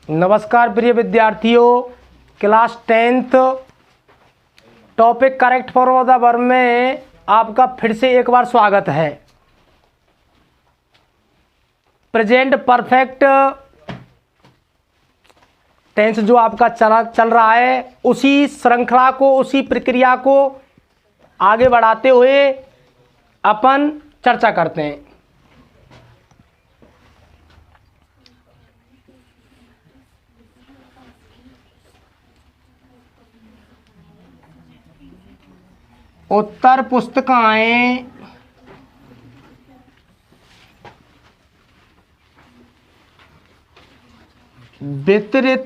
नमस्कार प्रिय विद्यार्थियों, class 10th topic correct for the verb में आपका फिर से एक बार स्वागत है। प्रेजेंट परफेक्ट टेंस जो आपका चल रहा है, उसी श्रृंखला को, उसी प्रक्रिया को आगे बढ़ाते हुए अपन चर्चा करते हैं। उत्तर पुस्तिकाएं वितरित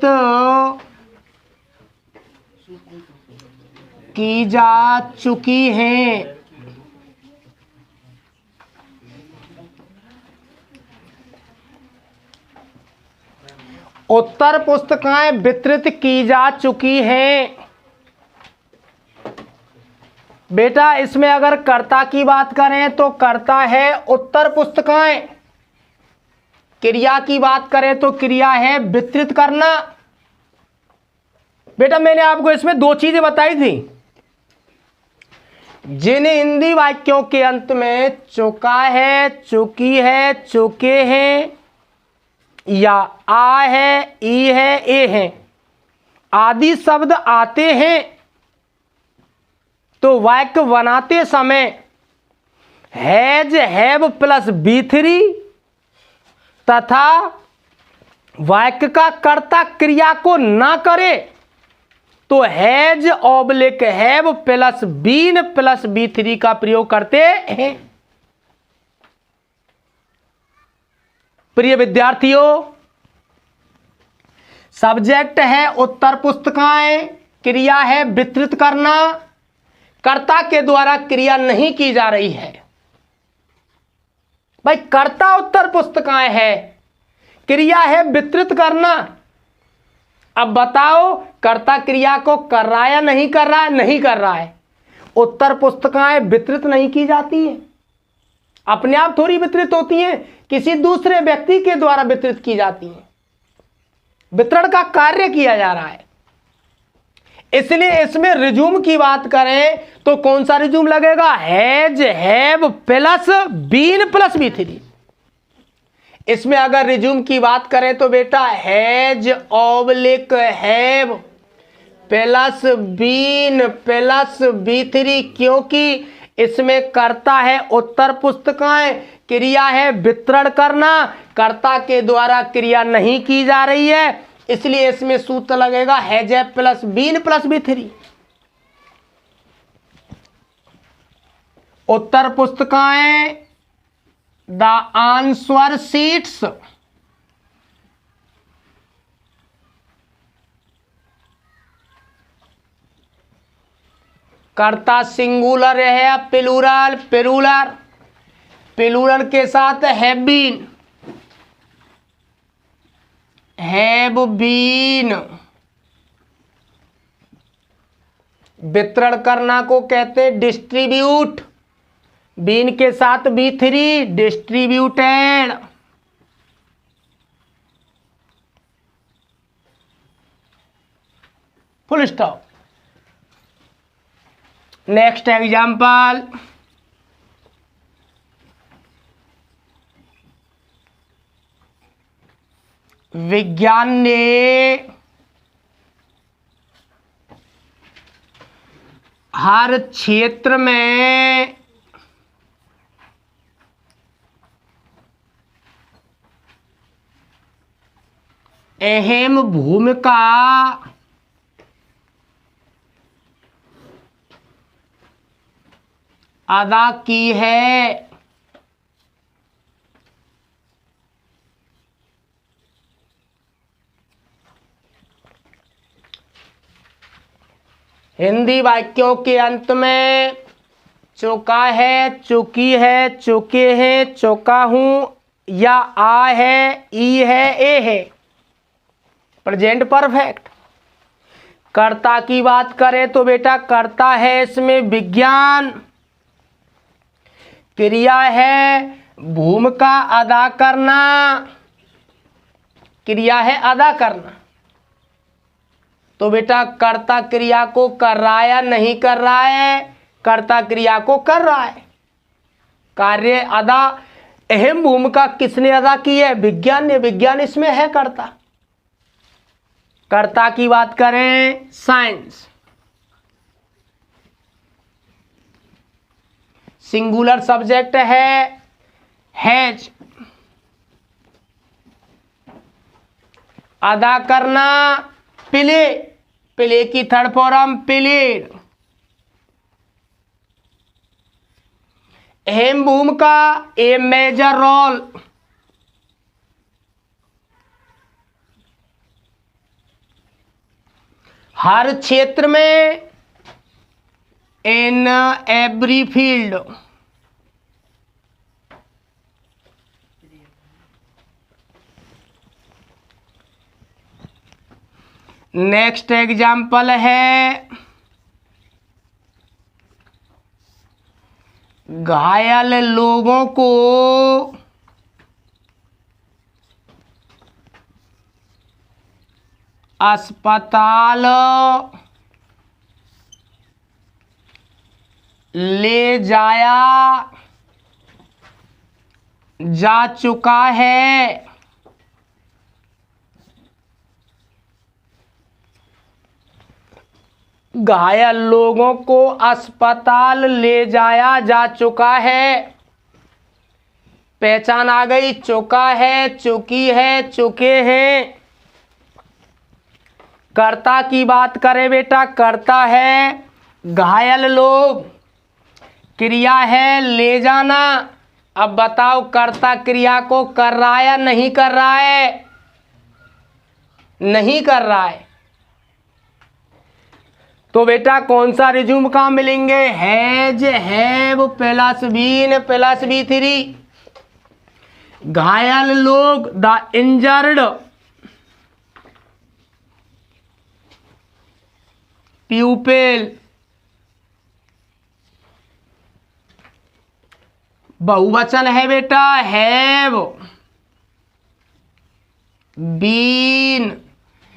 की जा चुकी हैं। उत्तर पुस्तिकाएं वितरित की जा चुकी हैं। बेटा, इसमें अगर कर्ता की बात करें तो कर्ता है उत्तर पुस्तिकाएं। क्रिया की बात करें तो क्रिया है वितरित करना। बेटा, मैंने आपको इसमें दो चीजें बताई थी। जिन हिंदी वाक्यों के अंत में चुका है, चुकी है, चुके हैं या आ है, ई है, ए है आदि शब्द आते हैं तो वाक्य बनाते समय हैज, हैव प्लस B3 तथा वाक्य का कर्ता क्रिया को ना करे तो has oblique have plus been plus B3 का प्रयोग करते हैं। प्रिय विद्यार्थियों, सब्जेक्ट है उत्तर पुस्तिकाएं, क्रिया है वितरित करना, कर्ता के द्वारा क्रिया नहीं की जा रही है। भाई, कर्ता उत्तर पुस्तिकाएं है, क्रिया है वितरित करना। अब बताओ, कर्ता क्रिया को कर रहा है या नहीं कर रहा है? नहीं कर रहा है। उत्तर पुस्तिकाएं वितरित नहीं की जाती है, अपने आप थोड़ी वितरित होती हैं, किसी दूसरे व्यक्ति के द्वारा वितरित की जाती हैं। वितरण का कार्य किया जा रहा है। इसलिए इसमें रिज्यूम की बात करें तो कौन सा रिज्यूम लगेगा? Has, have plus been plus B3। इसमें अगर रिज्यूम की बात करें तो बेटा has oblique have plus been plus B3, क्योंकि इसमें कर्ता है उत्तर पुस्तिकाएं, क्रिया है वितरण करना, कर्ता के द्वारा क्रिया नहीं की जा रही है, इसलिए इसमें सूत्र लगेगा has plus been plus B3। उत्तर पुस्तिकाएं द आंसर शीट्स कर्ता सिंगुलर है या प्लूरल? प्लूरल। प्लूरल के साथ हैव बीन, हैव बीन। वितरण करना को कहते हैं डिस्ट्रीब्यूट, बीन के साथ B3 distributed. Full stop. Next example, विज्ञान ने हर क्षेत्र में अहम भूमिका अदा की है। हिंदी वाक्यों के अंत में चुका है, चुकी है, चुके हैं, चुका हूं या आ है, ई है, ए है प्रेजेंट परफेक्ट। कर्ता की बात करें तो बेटा कर्ता है इसमें विज्ञान, क्रिया है भूमिका अदा करना, क्रिया है अदा करना। तो बेटा कर्ता क्रिया को कर रहा है या नहीं कर रहा है? कर्ता क्रिया को कर रहा है। कार्य अदा, अहम भूमिका किसने अदा की है? विज्ञान ने। विज्ञान इसमें है कर्ता। कर्ता की बात करें, साइंस। सिंगुलर सब्जेक्ट है हैज। अदा करना प्ले, प्ले की थर्ड फॉर्म प्लेड। अहम भूमिका ए मेजर रोल। हर क्षेत्र में in every field. Next example है घायल लोगों को अस्पताल ले जाया जा चुका है। घायल लोगों को अस्पताल ले जाया जा चुका है। पहचान आ गई, चुका है, चुकी है, चुके हैं। कर्ता की बात करें बेटा, कर्ता है घायल लोग, क्रिया है ले जाना। अब बताओ कर्ता क्रिया को कर रहा है या नहीं कर रहा है? नहीं कर रहा है। तो बेटा कौन सा रिज्यूम कहाँ मिलेंगे? Has, have plus been plus V three. घायल लोग द इंजर्ड प्यूपिल। बहुवचन है बेटा हैव बीन।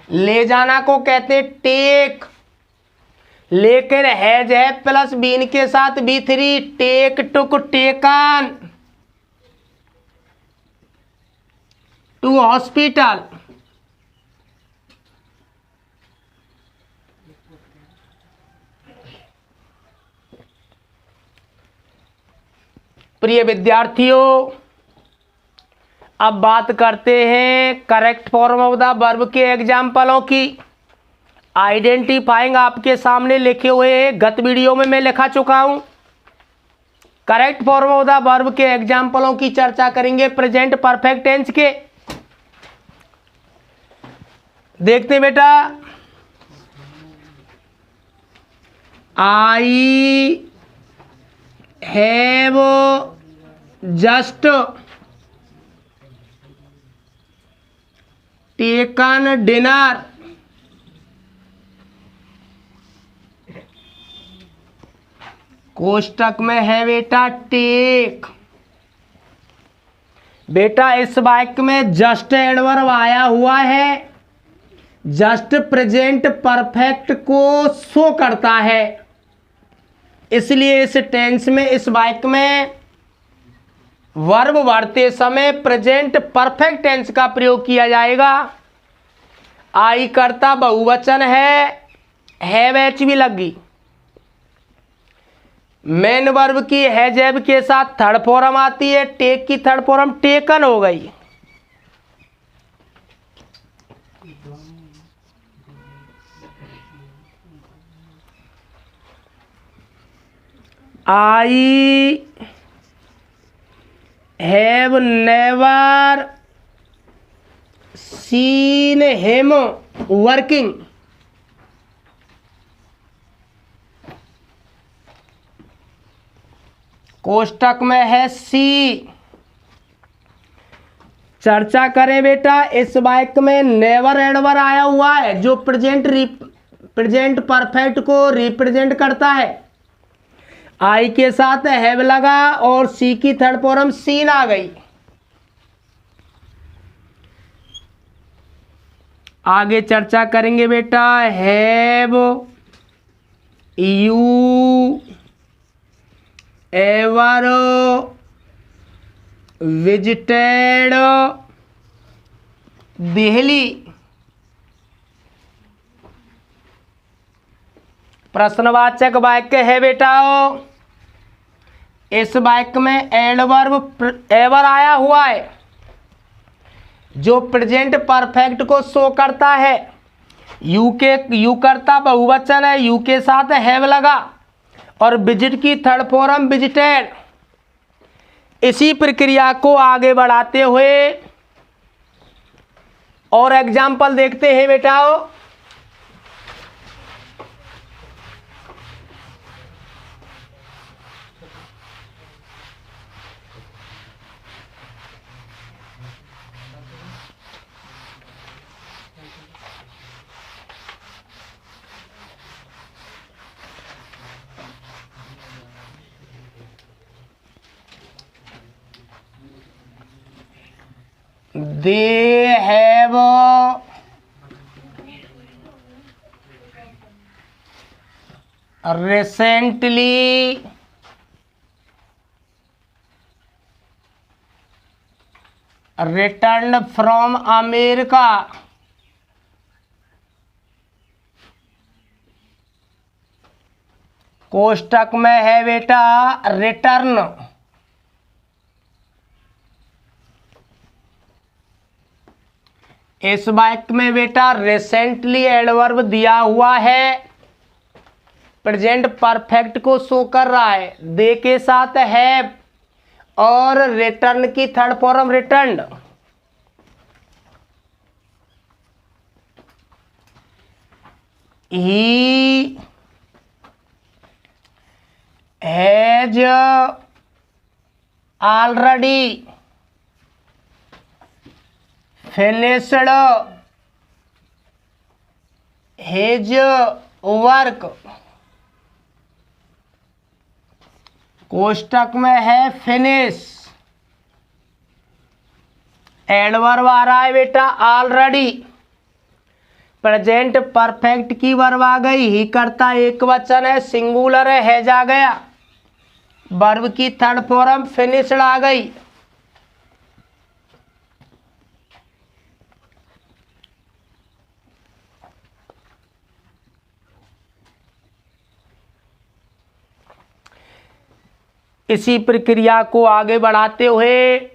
ले जाना को कहते टेक, लेकिन हैज है प्लस बीन के साथ V three. Take, took, taken to hospital. प्रिय विद्यार्थियों, अब बात करते हैं correct form of the verb के एग्जाम्पलों की। आइडेंटिफाइंग आपके सामने लिखे हुए गत वीडियो में मैं लिखा चुका हूं। Correct form of the verb के एग्जाम्पलों की चर्चा करेंगे प्रेजेंट परफेक्ट टेंस के। देखते हैं बेटा, I have just taken dinner. कोष्टक में है बेटा टेक। बेटा इस वाक्य में जस्ट एडवर्ब आया हुआ है। जस्ट प्रेजेंट परफेक्ट को शो करता है, इसलिए इस टेंस में, इस वाक्य में वर्ब बढ़ते समय प्रेजेंट परफेक्ट टेंस का प्रयोग किया जाएगा। आई कर्ता बहुवचन है एच भी लगी। मेन वर्ब की हैज हैव के साथ थर्ड फॉर्म आती है। टेक की थर्ड फॉर्म टेकन हो गई। I have never seen him working. कोष्टक में है सी। चर्चा करें बेटा, इस वाक्य में नेवर एडवर्ब आया हुआ है जो प्रेजेंट परफेक्ट को रिप्रेजेंट करता है। आई के साथ हैव लगा और सी की थर्ड फॉर्म सीन आ गई। आगे चर्चा करेंगे बेटा। Have you ever visited Delhi? प्रश्नवाचक वाक्य है बेटा। इस वाक्य में एडवर्ब एवर आया हुआ है जो प्रेजेंट परफेक्ट को शो करता है। यू करता बहुवचन है, यू के साथ हैव लगा और विजिट की थर्ड फॉर्म विजिटेड। इसी प्रक्रिया को आगे बढ़ाते हुए और एग्जाम्पल देखते हैं बेटा। They have recently returned from America. कोष्टक में है बेटा रिटर्न। इस वाक्य में बेटा रिसेंटली एडवर्ब दिया हुआ है, प्रेजेंट परफेक्ट को शो कर रहा है। दे के साथ है और रिटर्न की third form returned. He has already finished his work। कोष्टक में है फिनिश, एडवर्ब आ रहा है बेटा ऑलरेडी, प्रेजेंट परफेक्ट की वर्ब आ गई, ही करता एक वचन है, सिंगुलर है, हैज आ गया, वर्ब की थर्ड फॉर्म फिनिश्ड आ गई। इसी प्रक्रिया को आगे बढ़ाते हुए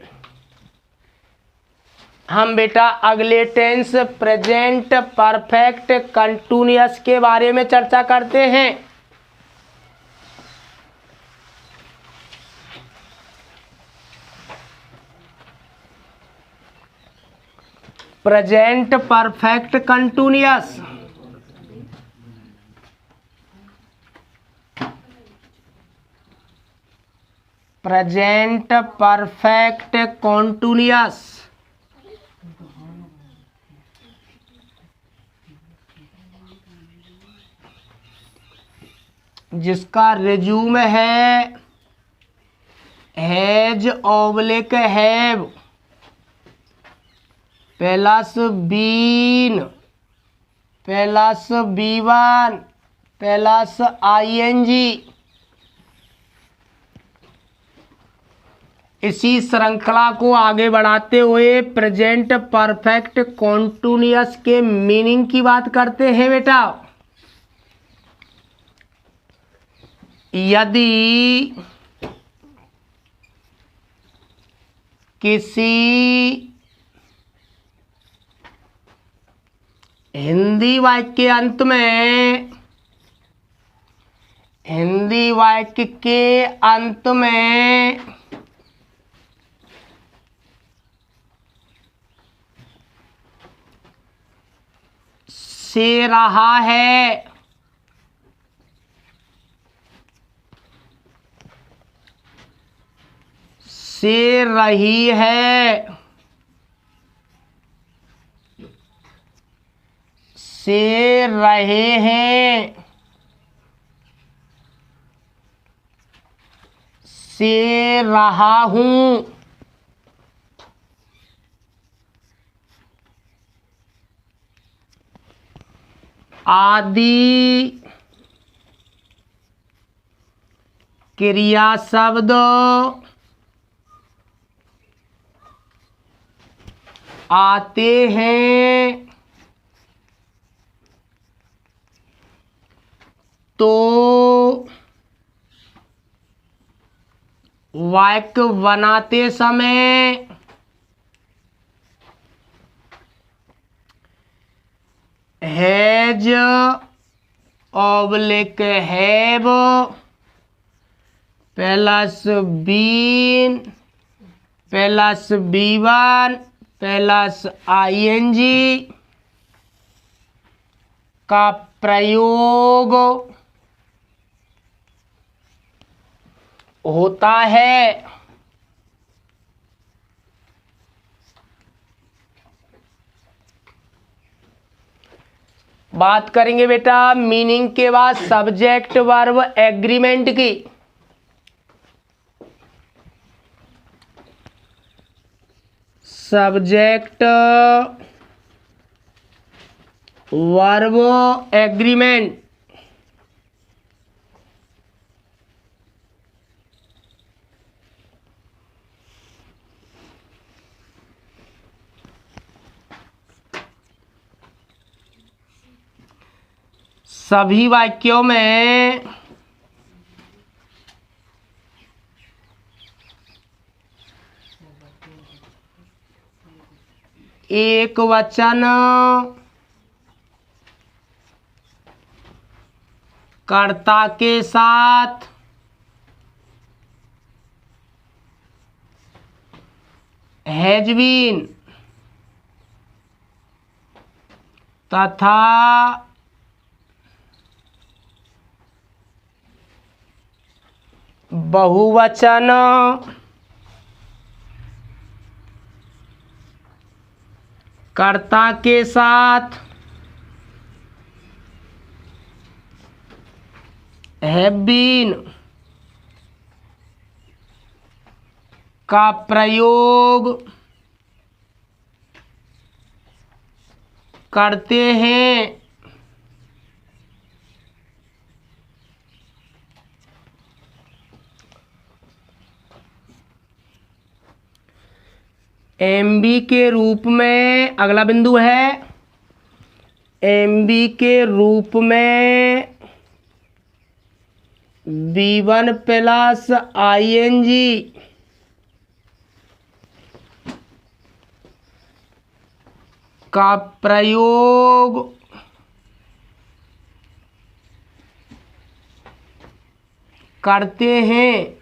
हम बेटा अगले टेंस प्रेजेंट परफेक्ट कंटिन्यूअस के बारे में चर्चा करते हैं। Present perfect continuous present perfect continuous जिसका रिज्यूम है has oblique have plus been plus B1 plus ING. इसी श्रृंखला को आगे बढ़ाते हुए प्रेजेंट परफेक्ट कॉन्टिन्यूअस के मीनिंग की बात करते हैं बेटा। यदि किसी हिंदी वाक्य के अंत में से रहा है से रही है से रहे हैं से रहा हूं आदि क्रिया शब्द आते हैं तो वाक्य बनाते समय has oblique have plus been plus B1 plus ING का प्रयोग होता है। बात करेंगे बेटा मीनिंग के बाद सब्जेक्ट वर्ब एग्रीमेंट की। सब्जेक्ट वर्ब एग्रीमेंट सभी वाक्यों में एक वचन कर्ता के साथ हैज बीन तथा बहुवचन कर्ता के साथ हैव बीन का प्रयोग करते हैं। एमबी के रूप में अगला बिंदु है एमबी के रूप में बी1 प्लस आईएनजी का प्रयोग करते हैं।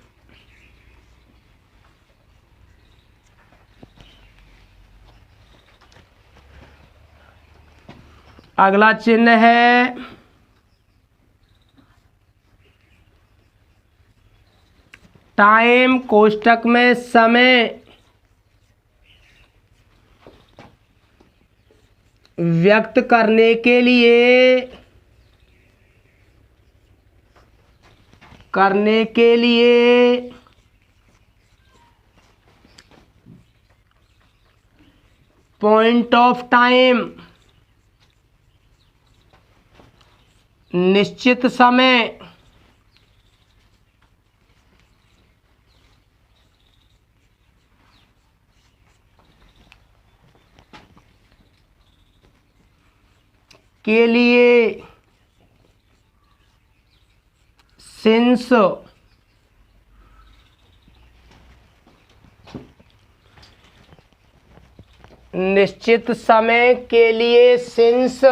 अगला चिन्ह है टाइम कोष्टक में समय व्यक्त करने के लिए पॉइंट ऑफ टाइम निश्चित समय के लिए सिंस निश्चित समय के लिए सिंस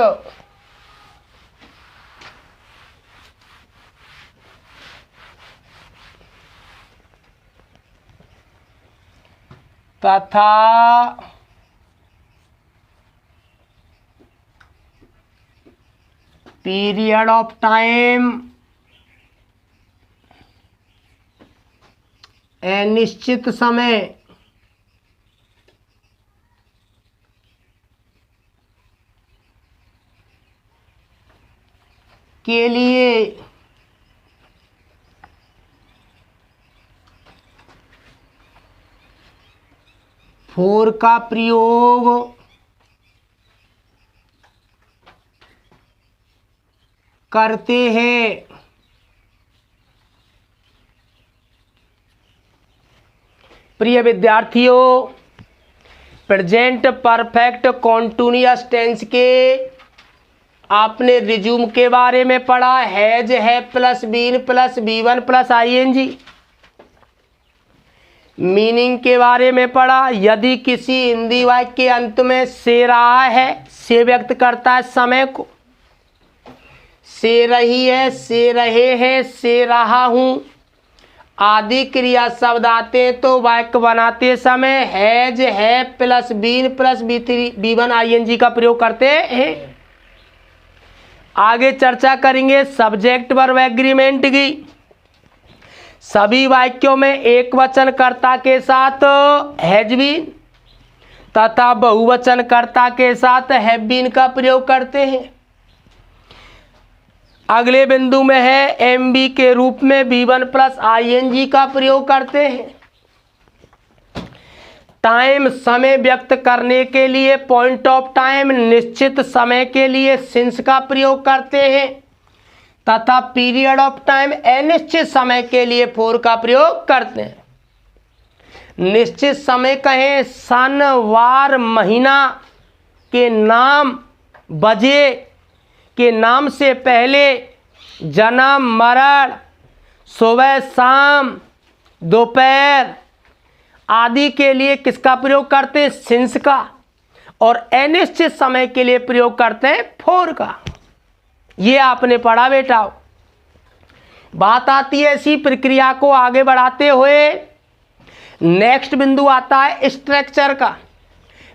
तथा पीरियड ऑफ टाइम अनिश्चित समय के लिए फोर का प्रयोग करते हैं। प्रिय विद्यार्थियों, प्रेजेंट परफेक्ट कॉन्टिन्यूअस टेंस के आपने रिज्यूम के बारे में पढ़ा। Has have plus been plus B1 plus ING. Meaning के बारे में पढ़ा। यदि किसी हिंदी वाक्य के अंत में से रहा है, से व्यक्त करता है समय को। से रही है, से रहे हैं, से रहा हूं आदि क्रिया शब्द आते हैं तो वाक्य बनाते समय has have plus been plus V one ING का प्रयोग करते हैं। आगे चर्चा करेंगे सब्जेक्ट वर्ब एग्रीमेंट की। सभी वाक्यों में एक वचन कर्ता के साथ हैज बीन तथा बहुवचन कर्ता के साथ हैव बीन का प्रयोग करते हैं। अगले बिंदु में है एमबी के रूप में बी1 प्लस आईएनजी का प्रयोग करते हैं। टाइम समय व्यक्त करने के लिए पॉइंट ऑफ टाइम निश्चित समय के लिए सिंस का प्रयोग करते हैं तथा पीरियड ऑफ टाइम अनिश्चित समय के लिए फॉर का प्रयोग करते हैं। निश्चित समय कहें सन वार महीना के नाम, बजे के नाम से पहले, जन्म मरण, सुबह शाम, दोपहर आदि के लिए किसका प्रयोग करते हैं? सिंस का। और अनिश्चित समय के लिए प्रयोग करते हैं फॉर का। ये आपने पढ़ा बेटा। बात आती है इसी प्रक्रिया को आगे बढ़ाते हुए नेक्स्ट बिंदु आता है स्ट्रक्चर का।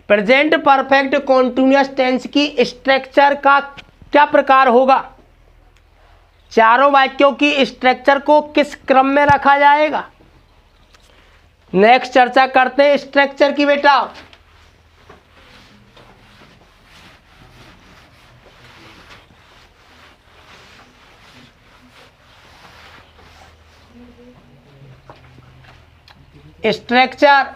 प्रेजेंट परफेक्ट कॉन्टिन्यूअस टेंस की स्ट्रक्चर का क्या प्रकार होगा? चारों वाक्यों की स्ट्रक्चर को किस क्रम में रखा जाएगा? नेक्स्ट चर्चा करते हैं स्ट्रक्चर की बेटा। स्ट्रक्चर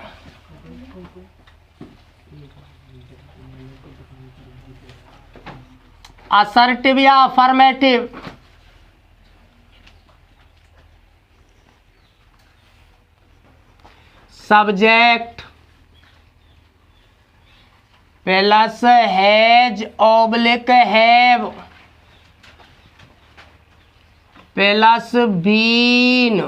असर्टिव या affirmative? Subject plus has oblique have plus been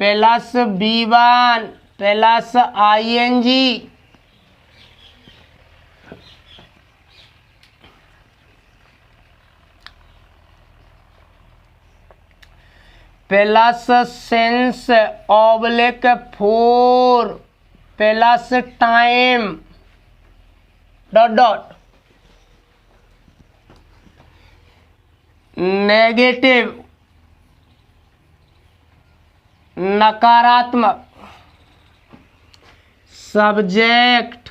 plus B1 plus ING plus since oblique for plus time dot dot. Negative नकारात्मक। Subject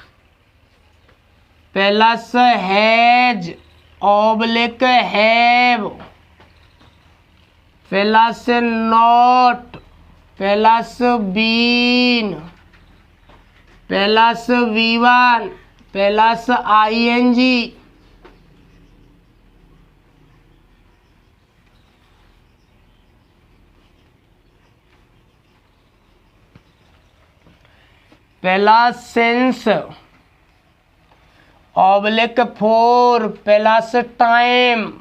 plus has oblique have plus not plus been plus वी1 plus ING plus since oblique for plus time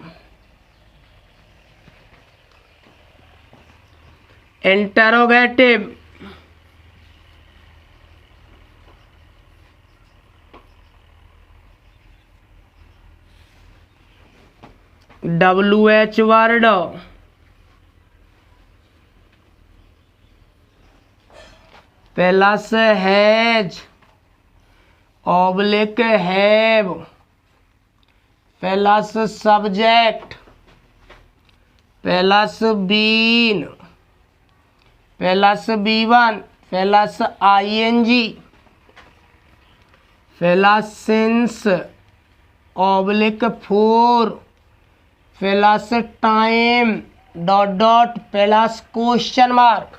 interrogative WH word plus has oblique have plus subject plus been plus B1 plus ING plus since oblique for plus time dot dot plus question mark.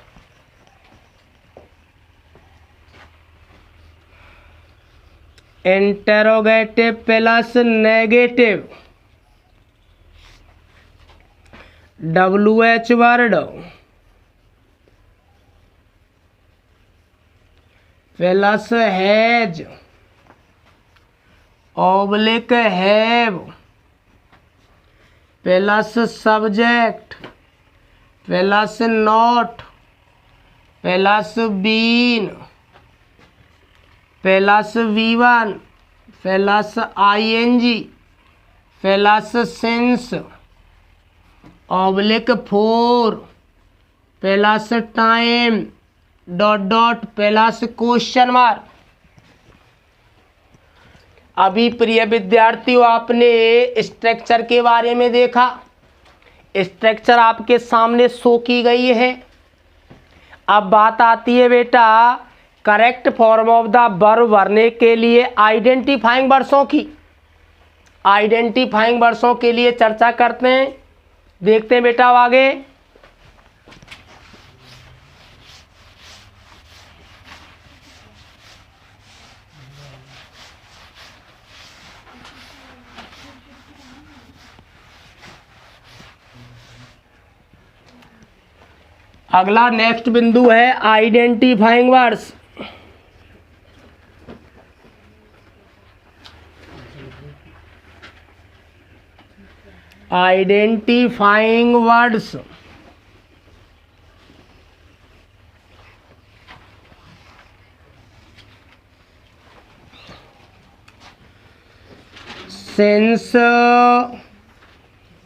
Interrogative plus negative WH word plus has oblique have plus subject plus not plus been plus V1 plus ING plus since oblique for plus time dot dot plus question mark. अभी प्रिय विद्यार्थियों आपने structure के बारे में देखा, structure आपके सामने शो की गई है। अब बात आती है बेटा correct form of the verb भरने के लिए आइडेंटिफाइंग वर्ड्सों की। आइडेंटिफाइंग वर्ड्सों के लिए चर्चा करते हैं, देखते हैं बेटा अब आगे। अगला नेक्स्ट बिंदु है identifying words. Identifying words since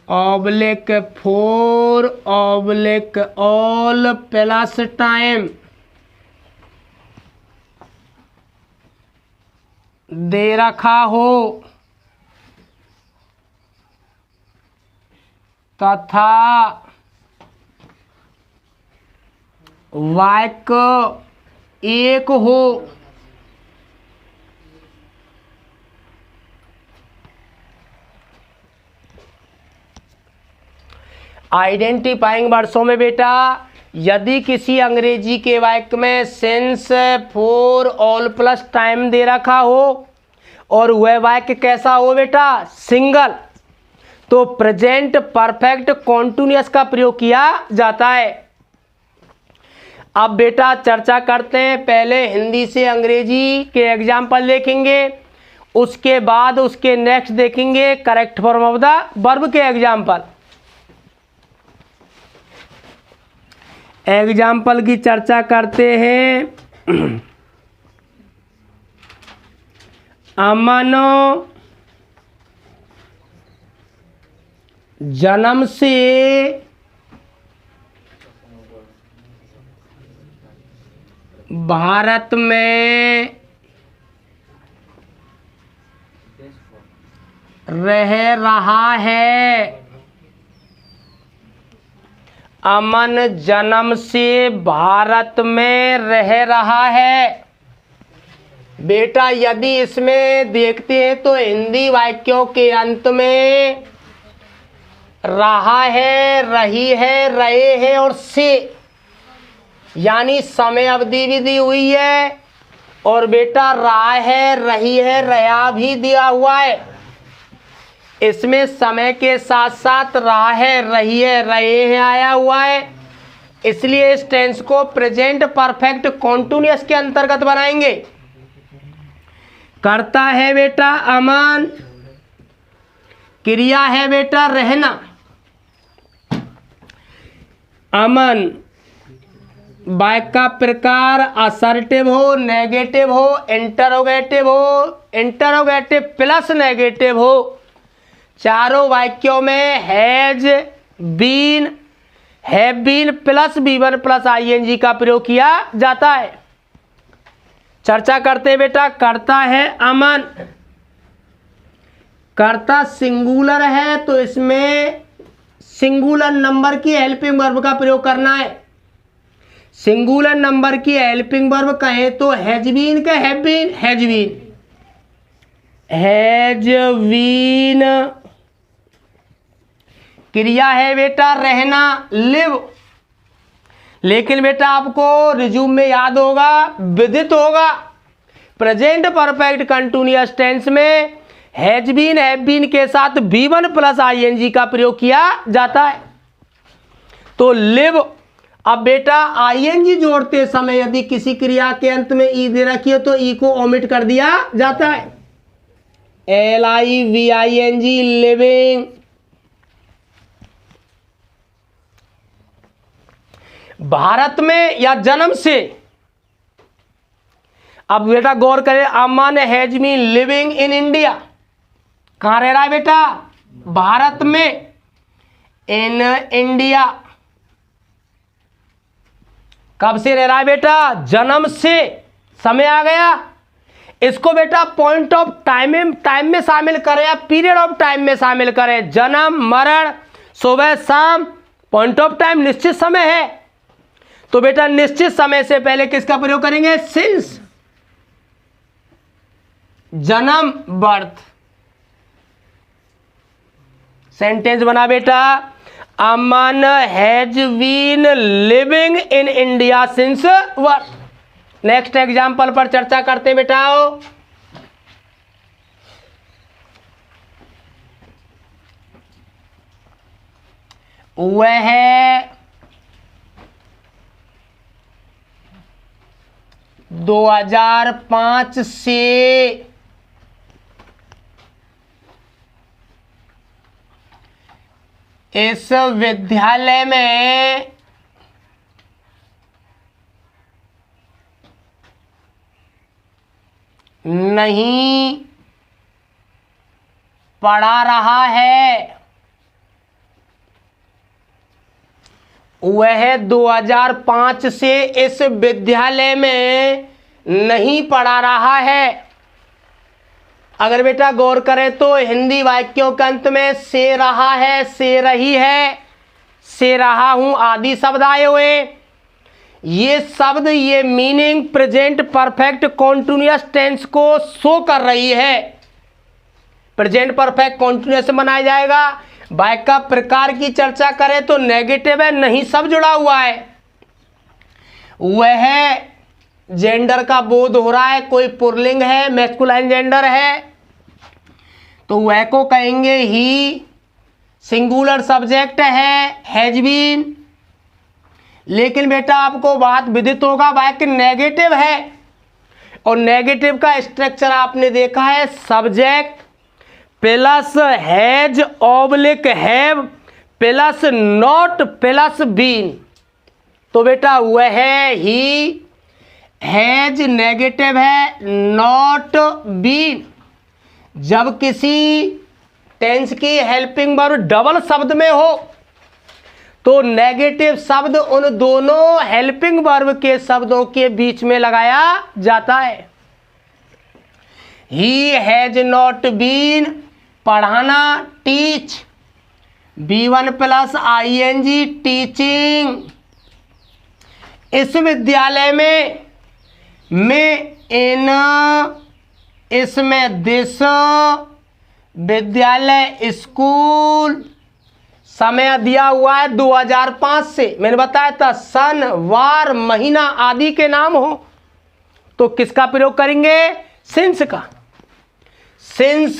oblique for oblique all plus time दे रखा हो तथा वाक्य एक हो आइडेंटिफाइंग वर्ड्सों में बेटा यदि किसी अंग्रेजी के वाक्य में since for all plus time दे रखा हो और वह वाक्य कैसा हो बेटा सिंगल, तो प्रेजेंट परफेक्ट कॉन्टिन्यूअस का प्रयोग किया जाता है। अब बेटा चर्चा करते हैं, पहले हिंदी से अंग्रेजी के एग्जाम्पल देखेंगे, उसके बाद उसके नेक्स्ट देखेंगे correct form of the verb के एग्जाम्पल। एग्जाम्पल की चर्चा करते हैं। अमन जन्म से भारत में रह रहा है। अमन जन्म से भारत में रह रहा है। बेटा यदि इसमें देखते हैं तो हिंदी वाक्यों के अंत में रहा है, रही है, रहे हैं और से यानी समय अवधि भी दी हुई है और बेटा रहा है, रही है, रहा भी दिया हुआ है। इसमें समय के साथ साथ रहा है, रही है, रहे हैं आया हुआ है, इसलिए इस टेंस को प्रेजेंट परफेक्ट कॉन्टिन्यूअस के अंतर्गत बनाएंगे। करता है बेटा अमन, क्रिया है बेटा रहना। अमन वाक्य का प्रकार असर्टिव हो, नेगेटिव हो, इंटरोगेटिव हो, इंटरोगेटिव प्लस नेगेटिव हो। चारों वाक्यों में has been, have been plus V1 plus ING का प्रयोग किया जाता है। चर्चा करते हैं बेटा, करता है अमन, करता सिंगुलर है तो इसमें सिंगुलर नंबर की हेल्पिंग वर्ब का प्रयोग करना है। सिंगुलर नंबर की हेल्पिंग वर्ब कहें तो हैज बीन का have been, has been, has been. क्रिया है बेटा रहना, लिव, लेकिन बेटा आपको रिज्यूम में याद होगा, विदित होगा, प्रेजेंट परफेक्ट कंटिन्यूअस टेंस में हैज बीन, हैव बीन के साथ V1 प्लस ING का प्रयोग किया जाता है। तो लिव। अब बेटा आईएनजी जोड़ते समय यदि किसी क्रिया के अंत में ई दे रखी है तो ई को ओमिट कर दिया जाता है। LIVING living. भारत में या जन्म से। अब बेटा गौर करें, Aman has been living in India. कहां रह रहा है बेटा? भारत में, इन इंडिया। कब से रह रहा है बेटा? जन्म से। समय आ गया। इसको बेटा पॉइंट ऑफ टाइम में शामिल करें या पीरियड ऑफ टाइम में शामिल करें। जन्म, मरण, सुबह, शाम, पॉइंट ऑफ टाइम निश्चित समय है। तो बेटा निश्चित समय से पहले किसका प्रयोग करेंगे? सिंस। जन्म, बर्थ। सेंटेंस बना बेटा, Aman has been living in India since birth. Next example पर चर्चा करते हैं बेटाओ। वह 2005 से इस विद्यालय में नहीं पढ़ा रहा है। वह 2005 से इस विद्यालय में नहीं पढ़ा रहा है। अगर बेटा गौर करें तो हिंदी वाक्यों के अंत में से रहा है, से रही है, से रहा हूं आदि शब्द आए हुए। ये शब्द, ये meaning present perfect continuous tense को शो कर रही है। प्रेजेंट परफेक्ट कॉन्टिन्यूअस बनाया जाएगा। वाक्य का प्रकार की चर्चा करें तो नेगेटिव है, नहीं सब जुड़ा हुआ है। वह जेंडर का बोध हो रहा है, कोई पुल्लिंग है, मैस्कुलाइन जेंडर है, तो वह को कहेंगे ही। सिंगुलर सब्जेक्ट है, हैज बीन। लेकिन बेटा आपको बात विदित होगा, वाक्य नेगेटिव है और नेगेटिव का स्ट्रक्चर आपने देखा है, subject plus has oblique have plus not plus been. तो बेटा वह है, ही, हैज नेगेटिव है, नॉट बीन। जब किसी टेंस की हेल्पिंग वर्ब डबल शब्द में हो तो नेगेटिव शब्द उन दोनों हेल्पिंग वर्ब के शब्दों के बीच में लगाया जाता है। ही हैज नॉट बीन, पढ़ाना, teach, B1 plus ING teaching. इस विद्यालय में इन, इसमें दिस, विद्यालय स्कूल। समय दिया हुआ है 2005 से। मैंने बताया था सन, वार, महीना आदि के नाम हो तो किसका प्रयोग करेंगे? सिंस का। सिंस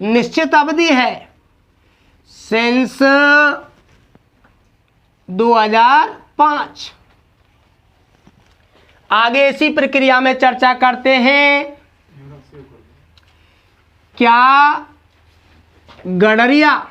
निश्चित अवधि है, सिंस 2005। आगे इसी प्रक्रिया में चर्चा करते हैं। क्या गडरिया